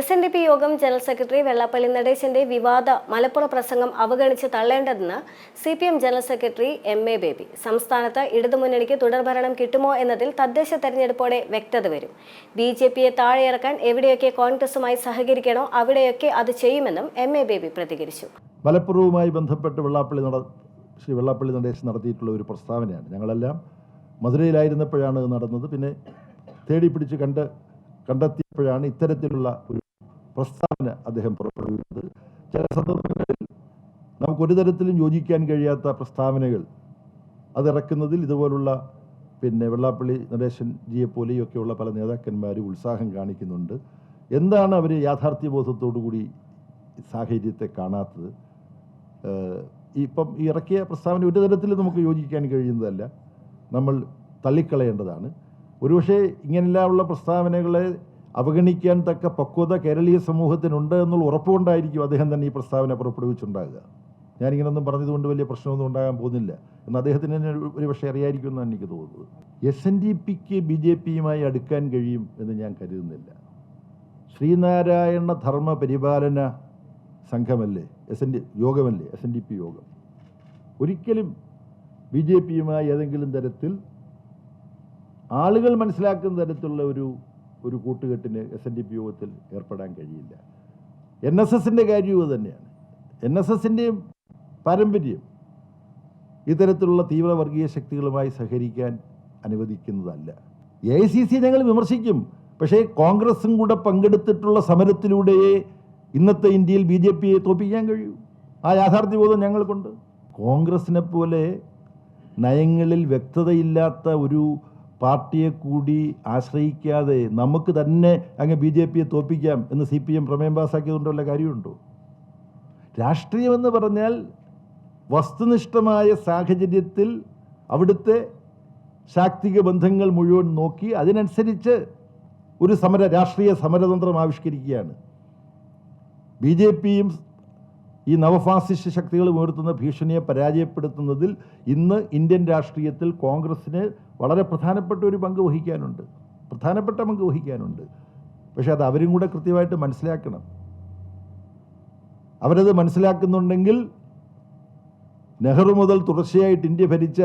SNDP യോഗം general secretary Vellappally നടേശന്റെ വിവാദ മലപ്പുറം പ്രസംഗം അവഗണിച്ച് തള്ളേണ്ടതെന്ന് CPM general secretary MA baby. സംസ്ഥാനത്ത് ഇടതുമുന്നണിക്ക് തുടർഭരണം കിട്ടുമോ എന്നതിൽ തദ്ദേശ തെരഞ്ഞെടുപ്പോടെ വ്യക്തത വരും. BJPയെ താഴെയിറക്കാൻ എവിടെയൊക്കെ കോൺഗ്രസുമായി സഹകരിക്കണോ അവിടെയൊക്കെ അത് ചെയ്യുമെന്നും MA ബേബി പ്രതികരിച്ചു. മലപ്പുറവുമായി ബന്ധപ്പെട്ട് ശ്രീ വെള്ളാപ്പള്ളി നടേശൻ നടത്തിയിട്ടുള്ള ഒരു പ്രസ്താവനയാണ്. ഞങ്ങളെല്ലാം മധുരയിലായിരുന്നപ്പോഴാണ് നടന്നത്. പിന്നെ തേടി പിടിച്ച് കണ്ടെത്തിയപ്പോഴാണ് ഇത്തരത്തിലുള്ള ഒരു പ്രസ്താവന അദ്ദേഹം പുറപ്പെടുവിച്ചത്. ചില സന്ദർഭങ്ങളിൽ നമുക്കൊരു തരത്തിലും യോജിക്കാൻ കഴിയാത്ത പ്രസ്താവനകൾ അതിറക്കുന്നതിൽ ഇതുപോലുള്ള വെള്ളാപ്പള്ളി നടേശൻ ജിയെ പോലെയൊക്കെയുള്ള പല നേതാക്കന്മാരും ഉത്സാഹം കാണിക്കുന്നുണ്ട്. എന്താണ് അവർ യാഥാർത്ഥ്യബോധത്തോടുകൂടി സാഹചര്യത്തെ കാണാത്തത്? ഇപ്പം ഈ ഇറക്കിയ പ്രസ്താവന ഒരു തരത്തിലും നമുക്ക് യോജിക്കാൻ കഴിയുന്നതല്ല, നമ്മൾ തള്ളിക്കളയേണ്ടതാണ്. ഒരുപക്ഷെ ഇങ്ങനെയുള്ള പ്രസ്താവനകളെ അവഗണിക്കാൻ തക്ക പക്വത കേരളീയ സമൂഹത്തിനുണ്ട് എന്നുള്ള ഉറപ്പുകൊണ്ടായിരിക്കും അദ്ദേഹം തന്നെ ഈ പ്രസ്താവന പുറപ്പെടുവിച്ചുണ്ടാകുക. ഞാനിങ്ങനൊന്നും പറഞ്ഞതുകൊണ്ട് വലിയ പ്രശ്നമൊന്നും ഉണ്ടാകാൻ പോകുന്നില്ല എന്ന് അദ്ദേഹത്തിന് തന്നെ ഒരുപക്ഷെ അറിയായിരിക്കുമെന്നാണ് എനിക്ക് തോന്നുന്നത്. SNDPക്ക് BJPയുമായി അടുക്കാൻ കഴിയും എന്ന് ഞാൻ കരുതുന്നില്ല. ശ്രീനാരായണ ധർമ്മ പരിപാലന സംഘമല്ലേ യോഗമല്ലേ SNDP യോഗം. ഒരിക്കലും BJPയുമായി ഏതെങ്കിലും തരത്തിൽ ആളുകൾ മനസ്സിലാക്കുന്ന തരത്തിലുള്ള ഒരു കൂട്ടുകെട്ടിന് SNDP യോഗത്തിൽ ഏർപ്പെടാൻ കഴിയില്ല. NSSൻ്റെ കാര്യവും തന്നെയാണ്. NSSൻ്റെയും പാരമ്പര്യം ഇത്തരത്തിലുള്ള തീവ്രവർഗീയ ശക്തികളുമായി സഹകരിക്കാൻ അനുവദിക്കുന്നതല്ല. AICC ഞങ്ങൾ വിമർശിക്കും, പക്ഷേ കോൺഗ്രസും കൂടെ പങ്കെടുത്തിട്ടുള്ള സമരത്തിലൂടെയേ ഇന്നത്തെ ഇന്ത്യയിൽ BJPയെ തോൽപ്പിക്കാൻ കഴിയൂ. ആ യാഥാർത്ഥ്യബോധം ഞങ്ങൾക്കുണ്ട്. കോൺഗ്രസിനെ പോലെ നയങ്ങളിൽ വ്യക്തതയില്ലാത്ത ഒരു പാർട്ടിയെ കൂടി ആശ്രയിക്കാതെ നമുക്ക് തന്നെ അങ്ങ് BJPയെ തോൽപ്പിക്കാം എന്ന് CPM പ്രമേയം പാസാക്കിയതുകൊണ്ട് വല്ല കാര്യമുണ്ടോ? രാഷ്ട്രീയമെന്ന് പറഞ്ഞാൽ വസ്തുനിഷ്ഠമായ സാഹചര്യത്തിൽ അവിടുത്തെ ശാക്തിക ബന്ധങ്ങൾ മുഴുവൻ നോക്കി അതിനനുസരിച്ച് ഒരു രാഷ്ട്രീയ സമരതന്ത്രം ആവിഷ്കരിക്കുകയാണ്. BJPയും ഈ നവഫാസിസ്റ്റ് ശക്തികൾ ഉയർത്തുന്ന ഭീഷണിയെ പരാജയപ്പെടുത്തുന്നതിൽ ഇന്ന് ഇന്ത്യൻ രാഷ്ട്രീയത്തിൽ കോൺഗ്രസ്സിന് വളരെ പ്രധാനപ്പെട്ട പങ്ക് വഹിക്കാനുണ്ട്. പക്ഷെ അത് അവരും കൂടെ കൃത്യമായിട്ട് മനസ്സിലാക്കണം. അവരത് മനസ്സിലാക്കുന്നുണ്ടെങ്കിൽ നെഹ്റു മുതൽ തുടർച്ചയായിട്ട് ഇന്ത്യ ഭരിച്ച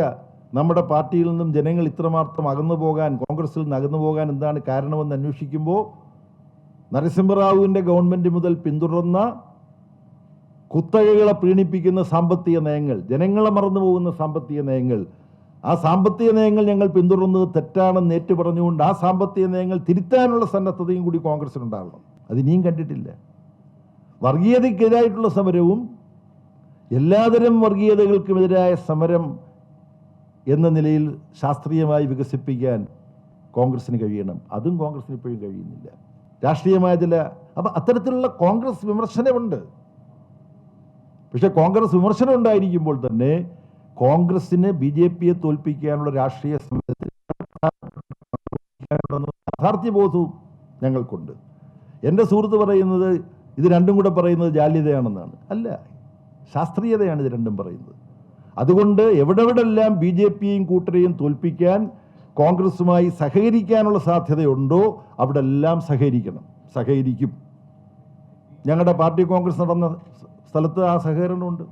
നമ്മുടെ പാർട്ടിയിൽ നിന്നും ജനങ്ങൾ ഇത്രമാത്രം കോൺഗ്രസിൽ നിന്ന് അകന്നു പോകാൻ എന്താണ് കാരണമെന്ന് അന്വേഷിക്കുമ്പോൾ നരസിംഹറാവുവിൻ്റെ ഗവൺമെൻറ് മുതൽ പിന്തുടർന്ന കുത്തകകളെ പ്രീണിപ്പിക്കുന്ന സാമ്പത്തിക നയങ്ങൾ, ജനങ്ങളെ മറന്നു പോകുന്ന സാമ്പത്തിക നയങ്ങൾ, ആ സാമ്പത്തിക നയങ്ങൾ ഞങ്ങൾ പിന്തുടർന്നത് തെറ്റാണെന്ന് ഏറ്റുപറഞ്ഞുകൊണ്ട് ആ സാമ്പത്തിക നയങ്ങൾ തിരുത്താനുള്ള സന്നദ്ധതയും കൂടി കോൺഗ്രസിനുണ്ടാവണം. അത് ഇനിയും കണ്ടിട്ടില്ല. വർഗീയതയ്ക്കെതിരായിട്ടുള്ള സമരവും എല്ലാതരം വർഗീയതകൾക്കുമെതിരായ സമരം എന്ന നിലയിൽ ശാസ്ത്രീയമായി വികസിപ്പിക്കാൻ കോൺഗ്രസിന് കഴിയണം. അതും കോൺഗ്രസിന് ഇപ്പോഴും കഴിയുന്നില്ല. രാഷ്ട്രീയമായ അപ്പം അത്തരത്തിലുള്ള കോൺഗ്രസ് വിമർശനമുണ്ട്. പക്ഷെ കോൺഗ്രസ് വിമർശനം ഉണ്ടായിരിക്കുമ്പോൾ തന്നെ കോൺഗ്രസിന് BJPയെ തോൽപ്പിക്കാനുള്ള രാഷ്ട്രീയ സമരത്തിൽ യാഥാർത്ഥ്യബോധവും ഞങ്ങൾക്കുണ്ട്. എൻ്റെ സുഹൃത്ത് പറയുന്നത് ഇത് രണ്ടും കൂടെ പറയുന്നത് ജാള്യതയാണെന്നാണ്. അല്ല, ശാസ്ത്രീയതയാണ് ഇത് രണ്ടും പറയുന്നത്. അതുകൊണ്ട് എവിടെല്ലാം BJPയെയും കൂട്ടരെയും തോൽപ്പിക്കാൻ കോൺഗ്രസുമായി സഹകരിക്കാനുള്ള സാധ്യതയുണ്ടോ അവിടെ എല്ലാം സഹകരിക്കും. ഞങ്ങളുടെ പാർട്ടി കോൺഗ്രസ് നടന്ന സ്ഥലത്ത് ആ സഹകരണമുണ്ട്.